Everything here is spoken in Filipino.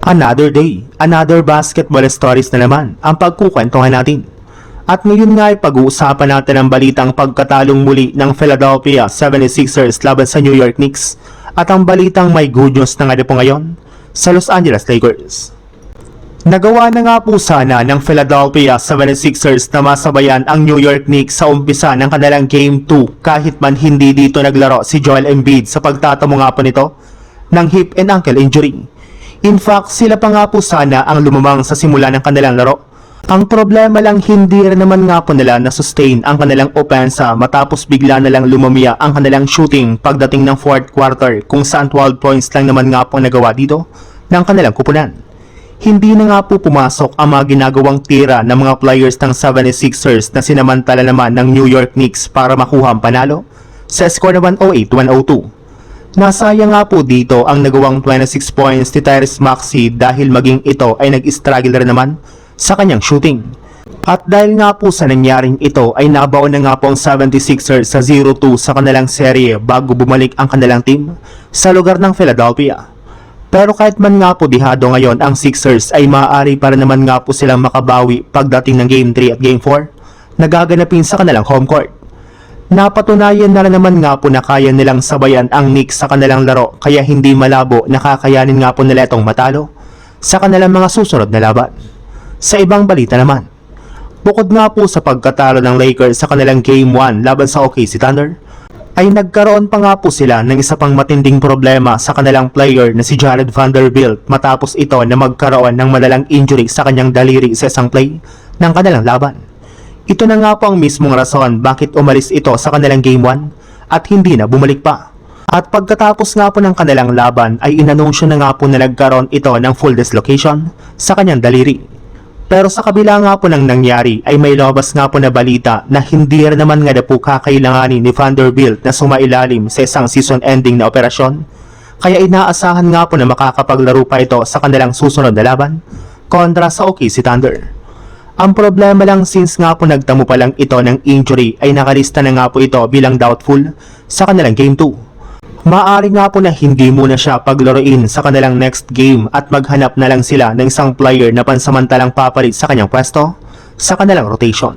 Another day, another basketball stories na naman ang pagkukwentuhan natin. At ngayon nga ay pag-uusapan natin ang balitang pagkatalong muli ng Philadelphia 76ers laban sa New York Knicks at ang balitang may good news na nga po ngayon sa Los Angeles Lakers. Nagawa na nga po sana ng Philadelphia 76ers na masabayan ang New York Knicks sa umpisa ng kanilang Game 2 kahit man hindi dito naglaro si Joel Embiid sa pagtatamo nga po nito ng hip and ankle injury. In fact, sila pa nga po sana ang lumamang sa simula ng kanilang laro. Ang problema lang hindi rin naman nga po nila na-sustain ang kanilang opensa matapos bigla na lang lumamia ang kanilang shooting pagdating ng fourth quarter kung saan 12 points lang naman nga po nagawa dito ng kanilang kupunan. Hindi na nga po pumasok ang mga ginagawang tira ng mga players ng 76ers na sinamantala naman ng New York Knicks para makuha ang panalo sa score na 108-102. Nasayang nga po dito ang nagawang 26 points ni Tyrese Maxey dahil maging ito ay nag-struggle rin naman sa kanyang shooting. At dahil nga po sa nangyaring ito ay nabaon na nga po ang 76ers sa 0-2 sa kanilang serye bago bumalik ang kanilang team sa lugar ng Philadelphia. Pero kahit man nga po dihado ngayon ang Sixers ay maaari para naman nga po silang makabawi pagdating ng Game 3 at Game 4 na gaganapin sa kanilang home court. Napatunayan na naman nga po na kaya nilang sabayan ang Knicks sa kanilang laro kaya hindi malabo na kakayanin nga po nila itong matalo sa kanilang mga susunod na laban. Sa ibang balita naman, bukod nga po sa pagkatalo ng Lakers sa kanilang Game 1 laban sa OKC Thunder, ay nagkaroon pa nga po sila ng isa pang matinding problema sa kanilang player na si Jared Vanderbilt matapos ito na magkaroon ng malalang injury sa kanyang daliri sa isang play ng kanilang laban. Ito na nga po ang mismong rason bakit umalis ito sa kanilang Game 1 at hindi na bumalik pa. At pagkatapos nga po ng kanilang laban ay inanunsyo na nga po na nagkaroon ito ng full dislocation sa kanyang daliri. Pero sa kabila nga po ng nangyari ay may lumabas nga po na balita na hindi rin naman nga na po kakailanganin ni Vanderbilt na sumailalim sa isang season-ending na operasyon. Kaya inaasahan nga po na makakapaglaro pa ito sa kanilang susunod na laban kontra sa OKC Thunder. Ang problema lang since nga po nagtamo pa lang ito ng injury ay nakalista na nga po ito bilang doubtful sa kanilang Game 2. Maaari nga po na hindi muna siya paglaruin sa kanilang next game at maghanap na lang sila ng isang player na pansamantalang papalit sa kanyang pwesto sa kanilang rotation.